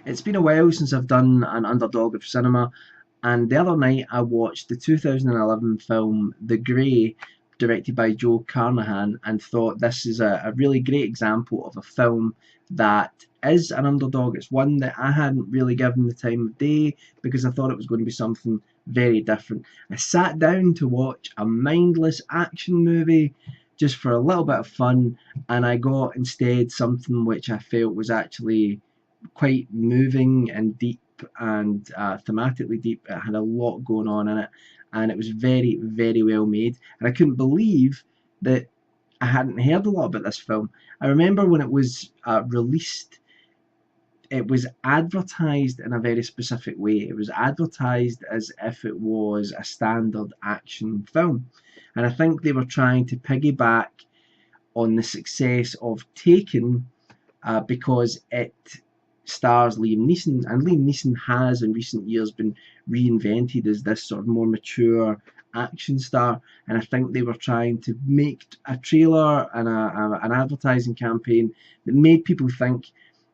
It's been a while since I've done an Underdog of cinema, and the other night I watched the 2011 film The Grey, directed by Joe Carnahan, and thought this is a really great example of a film that is an underdog. It's one that I hadn't really given the time of day because I thought it was going to be something very different. I sat down to watch a mindless action movie just for a little bit of fun, and I got instead something which I felt was actually quite moving and deep and thematically deep. It had a lot going on in it, and it was very, very well made. And I couldn't believe that I hadn't heard a lot about this film. I remember when it was released, it was advertised in a very specific way. It was advertised as if it was a standard action film. And I think they were trying to piggyback on the success of Taken because it stars Liam Neeson, and Liam Neeson has in recent years been reinvented as this sort of more mature action star, and I think they were trying to make a trailer and an advertising campaign that made people think,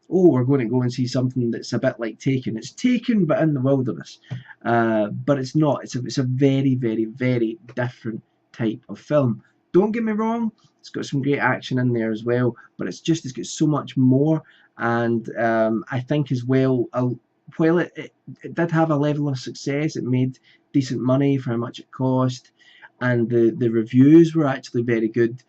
oh, we're going to go and see something that's a bit like Taken. It's Taken but in the wilderness, but it's not. It's a very, very, very different type of film. Don't get me wrong, it's got some great action in there as well, but it's got so much more. And I think as well, while it did have a level of success, it made decent money for how much it cost, and the reviews were actually very good.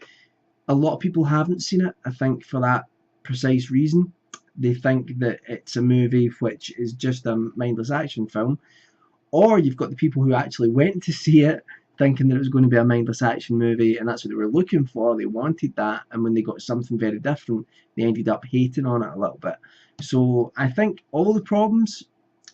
A lot of people haven't seen it, I think, for that precise reason. They think that it's a movie which is just a mindless action film, or you've got the people who actually went to see it thinking that it was going to be a mindless action movie, and that's what they were looking for. They wanted that, and when they got something very different, they ended up hating on it a little bit. So I think all the problems,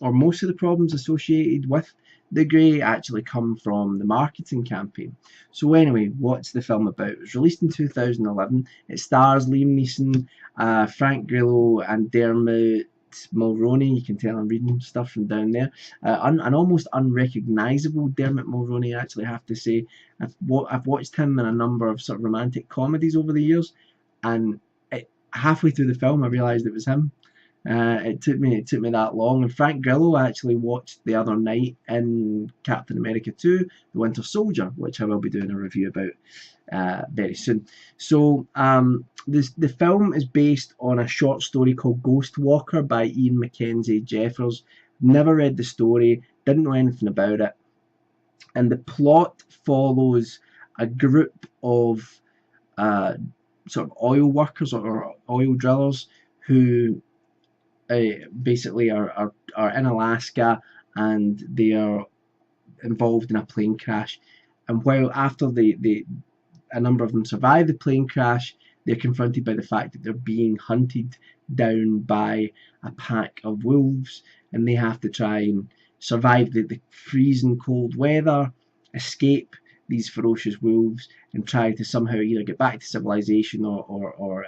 or most of the problems associated with The Grey, actually come from the marketing campaign. So anyway, what's the film about? It was released in 2011. It stars Liam Neeson, Frank Grillo, and Dermot Mulroney. You can tell I'm reading stuff from down there. An almost unrecognisable Dermot Mulroney, I actually have to say. I've watched him in a number of sort of romantic comedies over the years, and halfway through the film I realised it was him. It took me that long. And Frank Grillo I actually watched the other night in Captain America 2: The Winter Soldier, which I will be doing a review about very soon. So the film is based on a short story called Ghost Walker by Ian Mackenzie Jeffers. Never read the story, didn't know anything about it, and the plot follows a group of sort of oil workers or oil drillers who basically are in Alaska, and they are involved in a plane crash. And while after a number of them survive the plane crash, they're confronted by the fact that they're being hunted down by a pack of wolves, and they have to try and survive the freezing cold weather, escape these ferocious wolves, and try to somehow either get back to civilization or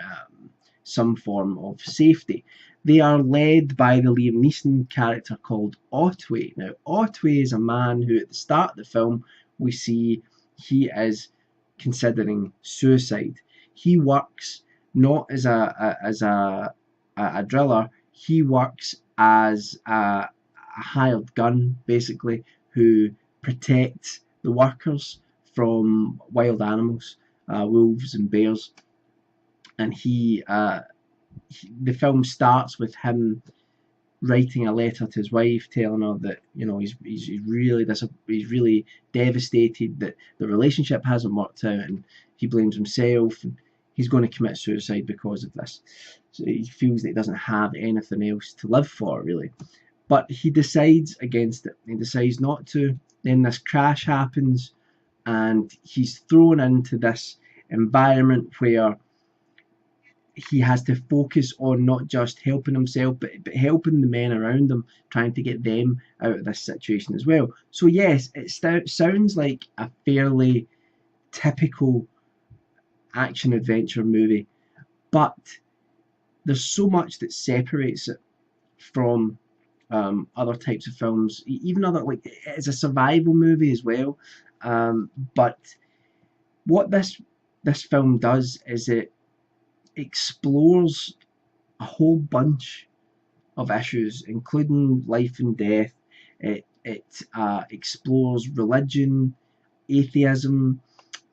some form of safety. They are led by the Liam Neeson character called Otway. Now, Otway is a man who, at the start of the film, we see he is considering suicide. He works not as a driller. He works as a hired gun, basically, who protects the workers from wild animals, wolves and bears. And the film starts with him writing a letter to his wife, telling her that he's really devastated that the relationship hasn't worked out, and he blames himself, and he's going to commit suicide because of this. So he feels that he doesn't have anything else to live for, really. But he decides against it. He decides not to. Then this crash happens, and he's thrown into this environment where he has to focus on not just helping himself, but helping the men around him, trying to get them out of this situation as well. So yes, it sounds like a fairly typical action adventure movie, but there's so much that separates it from other types of films, even other, like, it's a survival movie as well. But what this film does is it explores a whole bunch of issues, including life and death. It explores religion, atheism.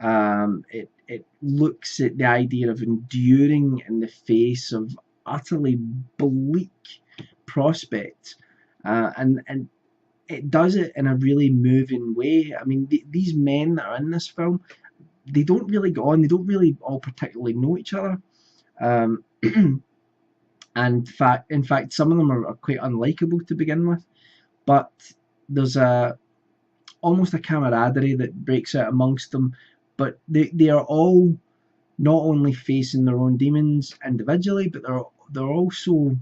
It looks at the idea of enduring in the face of utterly bleak prospects, and it does it in a really moving way. I mean, these men that are in this film, they don't really get on. They don't really all particularly know each other. Um, and in fact, some of them are quite unlikable to begin with. But there's almost a camaraderie that breaks out amongst them. But they are all not only facing their own demons individually, but they're also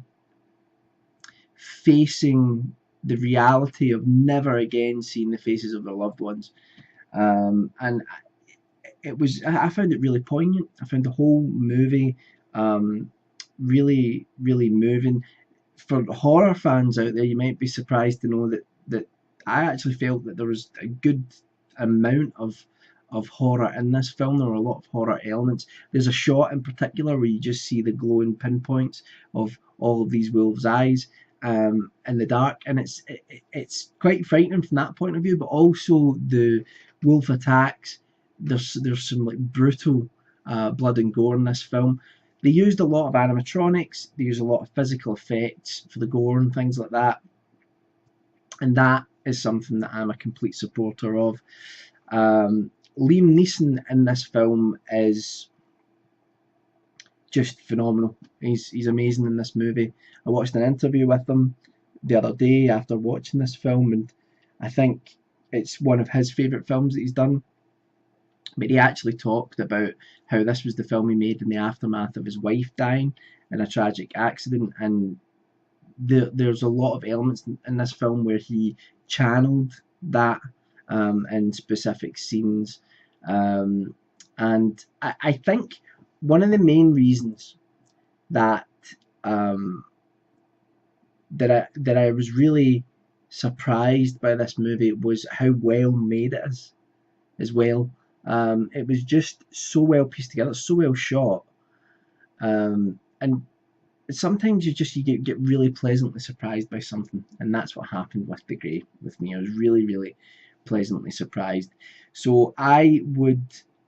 facing the reality of never again seeing the faces of their loved ones. And I found it really poignant. I found the whole movie really, really moving. For horror fans out there, you might be surprised to know that I actually felt that there was a good amount of horror in this film. There were a lot of horror elements. There's a shot in particular where you just see the glowing pinpoints of all of these wolves' eyes in the dark, and it's quite frightening from that point of view. But also the wolf attacks. There's some like brutal blood and gore in this film. They used a lot of animatronics. They used a lot of physical effects for the gore and things like that, and that is something that I'm a complete supporter of. Liam Neeson in this film is just phenomenal. He's amazing in this movie. I watched an interview with him the other day after watching this film, and I think it's one of his favourite films that he's done. But he actually talked about how this was the film he made in the aftermath of his wife dying in a tragic accident, and there's a lot of elements in this film where he channeled that in specific scenes. And I think one of the main reasons that that I was really surprised by this movie was how well made it is as well. It was just so well pieced together, so well shot, and sometimes you get really pleasantly surprised by something, and that's what happened with The Grey with me. I was really, really pleasantly surprised. So I would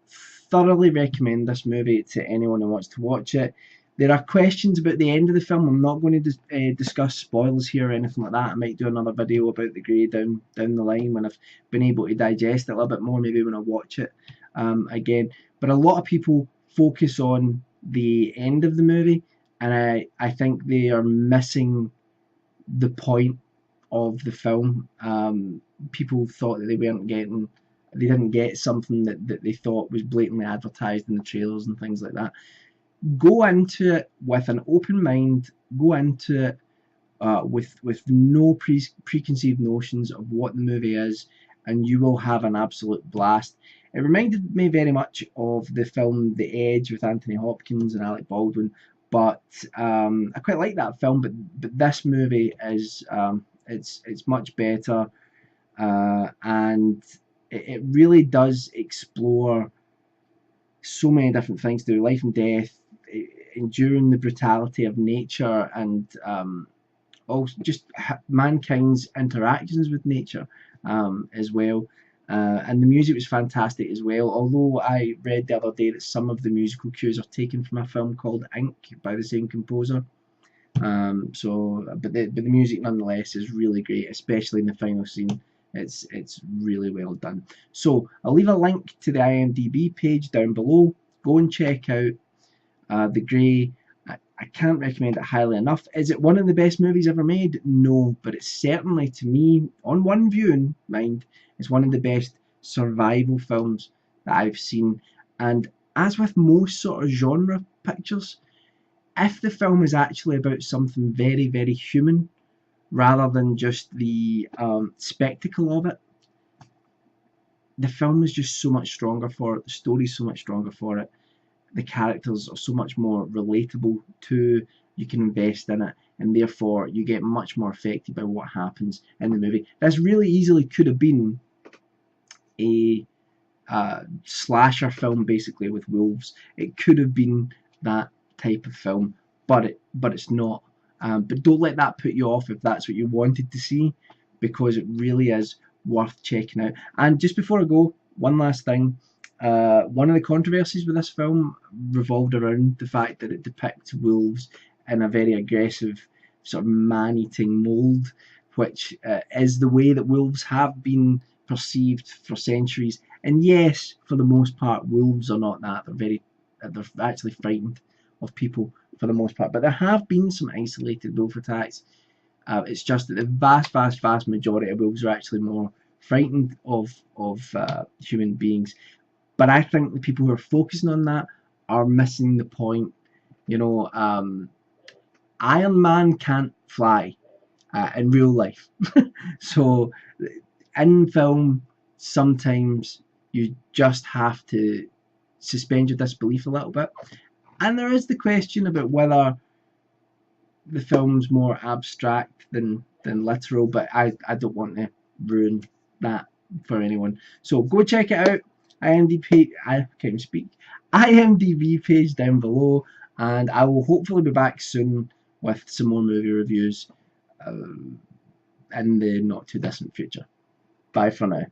thoroughly recommend this movie to anyone who wants to watch it. There are questions about the end of the film. I'm not going to discuss spoilers here or anything like that. I might do another video about The Grey down the line when I've been able to digest it a little bit more, maybe when I watch it again. But a lot of people focus on the end of the movie, and I think they are missing the point of the film. People thought that they didn't get something that they thought was blatantly advertised in the trailers and things like that. Go into it with an open mind. Go into it with no preconceived notions of what the movie is, and you will have an absolute blast. It reminded me very much of the film The Edge with Anthony Hopkins and Alec Baldwin, but I quite like that film. But this movie is it's much better, and it really does explore so many different things to do, life and death, enduring the brutality of nature, and also just mankind's interactions with nature as well. And the music was fantastic as well, although I read the other day that some of the musical cues are taken from a film called Ink by the same composer. But the music nonetheless is really great, especially in the final scene. It's really well done. So I'll leave a link to the IMDb page down below. Go and check out The Grey. I can't recommend it highly enough. Is it one of the best movies ever made? No, but it's certainly, to me, on one viewing, mind, it's one of the best survival films that I've seen. And as with most sort of genre pictures, if the film is actually about something very, very human, rather than just the spectacle of it, the film is just so much stronger for it. The story's so much stronger for it. The characters are so much more relatable to. You can invest in it, and therefore you get much more affected by what happens in the movie. This really easily could have been a slasher film, basically, with wolves. It could have been that type of film, but it's not. But don't let that put you off if that's what you wanted to see, because it really is worth checking out. And just before I go, one last thing. One of the controversies with this film revolved around the fact that it depicts wolves in a very aggressive, sort of man-eating mould, which is the way that wolves have been perceived for centuries. And yes, for the most part, wolves are not that. They're actually frightened of people for the most part. But there have been some isolated wolf attacks. It's just that the vast majority of wolves are actually more frightened of human beings. But I think the people who are focusing on that are missing the point. You know, Iron Man can't fly in real life. So in film, sometimes you just have to suspend your disbelief a little bit. And there is the question about whether the film's more abstract than literal, but I don't want to ruin that for anyone. So go check it out. I can't even speak. IMDb page down below, and I will hopefully be back soon with some more movie reviews in the not too distant future. Bye for now.